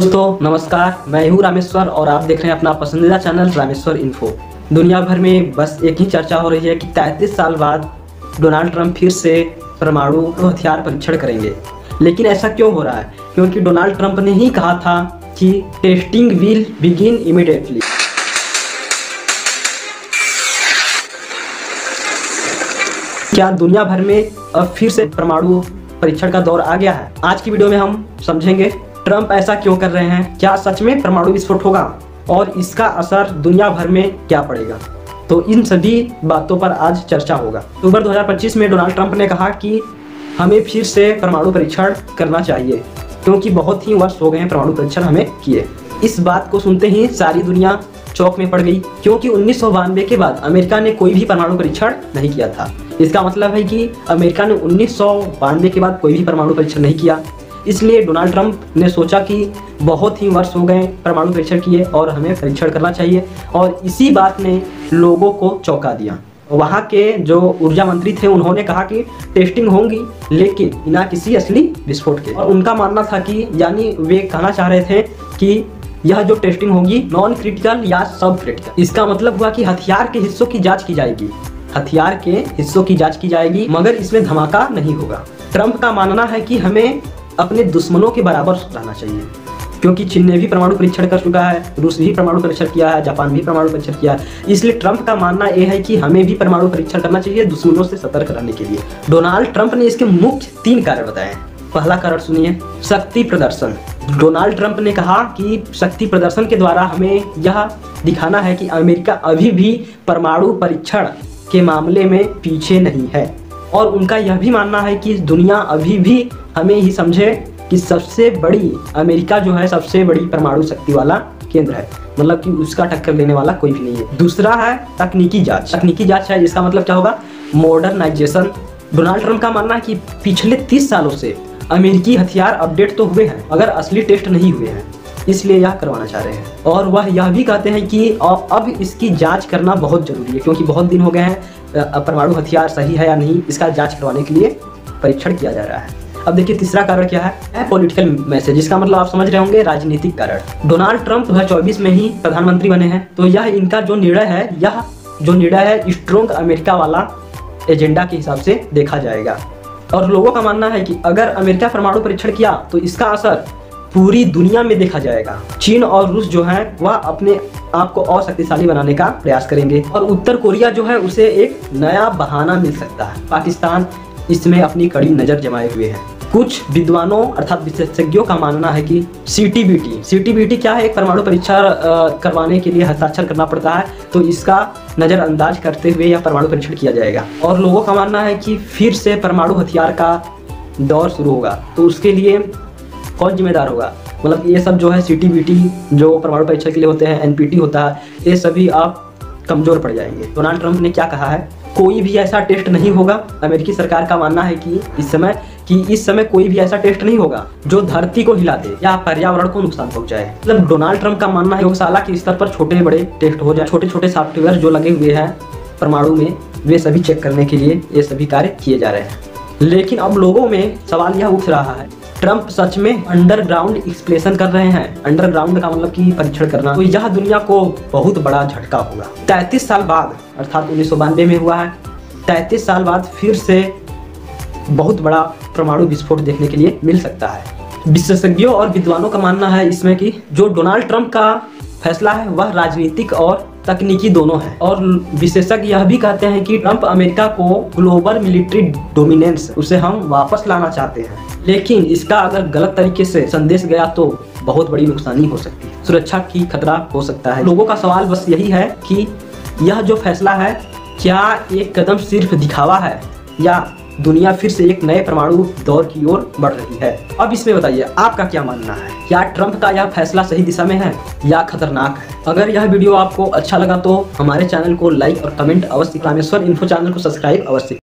दोस्तों नमस्कार, मैं हूँ रामेश्वर और आप देख रहे हैं अपना पसंदीदा चैनल रामेश्वर इन्फो। दुनिया भर में बस एक ही चर्चा हो रही है कि 33 साल बाद डोनाल्ड ट्रंप फिर से परमाणु हथियार परीक्षण करेंगे। लेकिन ऐसा क्यों हो रहा है? क्योंकि डोनाल्ड ट्रंप ने ही कहा था कि टेस्टिंग विल बिगिन इमीडिएटली। क्या दुनिया भर में अब फिर से परमाणु परीक्षण का दौर आ गया है? आज की वीडियो में हम समझेंगे ट्रंप ऐसा क्यों कर रहे हैं, क्या सच में परमाणु विस्फोट होगा और इसका असर दुनिया भर में क्या पड़ेगा। तो इन सभी बातों पर आज चर्चा होगा। अक्टूबर 2025 में डोनाल्ड ट्रंप ने कहा कि हमें फिर से परमाणु परीक्षण करना चाहिए क्योंकि बहुत ही वर्ष हो गए हैं परमाणु परीक्षण हमें किए। इस बात को सुनते ही सारी दुनिया चौक में पड़ गई क्योंकि 1992 के बाद अमेरिका ने कोई भी परमाणु परीक्षण नहीं किया था। इसका मतलब है कि अमेरिका ने 1992 के बाद कोई भी परमाणु परीक्षण नहीं किया। इसलिए डोनाल्ड ट्रंप ने सोचा कि बहुत ही वर्ष हो गए परमाणु परीक्षण किए और हमें परीक्षण करना चाहिए, और इसी बात ने लोगों को चौंका दिया। वहाँ के जो ऊर्जा मंत्री थे उन्होंने कहा कि टेस्टिंग होंगी लेकिन बिना किसी असली विस्फोट के। और उनका मानना था कि यानी वे कहना चाह रहे थे कि यह जो टेस्टिंग होगी नॉन क्रिटिकल या सब क्रिटिकल। इसका मतलब हुआ कि हथियार के हिस्सों की जांच की जाएगी, हथियार के हिस्सों की जांच की जाएगी, मगर इसमें धमाका नहीं होगा। ट्रंप का मानना है कि हमें अपने दुश्मनों के बराबर रहना चाहिए क्योंकि चीन ने भी परमाणु परीक्षण कर चुका है, रूस भी परमाणु परीक्षण किया है, जापान भी परमाणु परीक्षण किया है। इसलिए ट्रंप का मानना यह है कि हमें भी परमाणु परीक्षण करना चाहिए दुश्मनों से सतर्क रहने के लिए। डोनाल्ड ट्रंप ने इसके मुख्य 3 कारण बताए। पहला कारण सुनिए, शक्ति प्रदर्शन। डोनाल्ड ट्रंप ने कहा कि शक्ति प्रदर्शन के द्वारा हमें यह दिखाना है कि अमेरिका अभी भी परमाणु परीक्षण के मामले में पीछे नहीं है। और उनका यह भी मानना है कि दुनिया अभी भी हमें ही समझे कि सबसे बड़ी अमेरिका जो है सबसे बड़ी परमाणु शक्ति वाला केंद्र है, मतलब कि उसका टक्कर लेने वाला कोई भी नहीं है। दूसरा है तकनीकी जांच। तकनीकी जांच है, इसका मतलब क्या होगा? मॉडर्नाइजेशन। डोनाल्ड ट्रंप का मानना है कि पिछले 30 सालों से अमेरिकी हथियार अपडेट तो हुए हैं मगर असली टेस्ट नहीं हुए हैं, इसलिए यह करवाना चाह रहे हैं। और वह यह भी कहते हैं कि अब इसकी जांच करना बहुत जरूरी है क्योंकि बहुत दिन हो गए हैं परमाणु हथियार सही है या नहीं, इसका जांच करवाने के लिए परीक्षण किया जा रहा है। अब देखिए तीसरा कारण क्या है? Political message. इसका मतलब आप समझ रहे होंगे, राजनीतिक कारण। डोनाल्ड ट्रंप 2024 में ही प्रधानमंत्री बने हैं, तो यह इनका जो निर्णय है, यह जो निर्णय है स्ट्रॉन्ग अमेरिका वाला एजेंडा के हिसाब से देखा जाएगा। और लोगों का मानना है कि अगर अमेरिका परमाणु परीक्षण किया तो इसका असर पूरी दुनिया में देखा जाएगा। चीन और रूस जो है वह अपने आप को और शक्तिशाली बनाने का प्रयास करेंगे और उत्तर कोरिया जो है उसे एक नया बहाना मिल सकता है। पाकिस्तान इसमें अपनी कड़ी नजर जमाए हुए है। कुछ विद्वानों अर्थात विशेषज्ञों का मानना है कि सीटीबीटी क्या है? एक परमाणु परीक्षा करवाने के लिए हस्ताक्षर करना पड़ता है, तो इसका नजरअंदाज करते हुए यह परमाणु परीक्षण किया जाएगा। और लोगों का मानना है कि फिर से परमाणु हथियार का दौर शुरू होगा, तो उसके लिए कौन जिम्मेदार होगा? मतलब ये सब जो है सीटीबीटी जो परमाणु परीक्षण के लिए होते हैं, एनपीटी होता है, ये सभी आप कमजोर पड़ जाएंगे। डोनाल्ड ट्रंप ने क्या कहा है? कोई भी ऐसा टेस्ट नहीं होगा। अमेरिकी सरकार का मानना है कि इस समय कोई भी ऐसा टेस्ट नहीं होगा जो धरती को हिला दे या पर्यावरण को नुकसान पहुंचाए। मतलब डोनाल्ड ट्रंप का मानना है प्रयोगशाला के स्तर पर छोटे बड़े टेस्ट हो जाए, छोटे छोटे सॉफ्टवेयर जो लगे हुए हैं परमाणु में वे सभी चेक करने के लिए ये सभी कार्य किए जा रहे हैं। लेकिन अब लोगों में सवाल यह उठ रहा है, ट्रंप सच में अंडरग्राउंड एक्सप्लेशन कर रहे हैं? अंडरग्राउंड का मतलब कि परीक्षण करना, तो यह दुनिया को बहुत बड़ा झटका होगा। 33 साल बाद, अर्थात 1992 में हुआ है, 33 साल बाद फिर से बहुत बड़ा परमाणु विस्फोट देखने के लिए मिल सकता है। विशेषज्ञों और विद्वानों का मानना है इसमें कि जो डोनाल्ड ट्रंप का फैसला है वह राजनीतिक और तकनीकी दोनों है। और विशेषज्ञ यह भी कहते हैं कि ट्रंप अमेरिका को ग्लोबल मिलिट्री डोमिनेंस उसे हम वापस लाना चाहते हैं, लेकिन इसका अगर गलत तरीके से संदेश गया तो बहुत बड़ी नुकसानी हो सकती है, सुरक्षा की खतरा हो सकता है। लोगों का सवाल बस यही है कि यह जो फैसला है क्या एक कदम सिर्फ दिखावा है या दुनिया फिर से एक नए परमाणु दौर की ओर बढ़ रही है? अब इसमें बताइए आपका क्या मानना है? क्या ट्रंप का यह फैसला सही दिशा में है या खतरनाक है? अगर यह वीडियो आपको अच्छा लगा तो हमारे चैनल को लाइक और कमेंट अवश्य, रामेश्वर इन्फो चैनल को सब्सक्राइब अवश्य।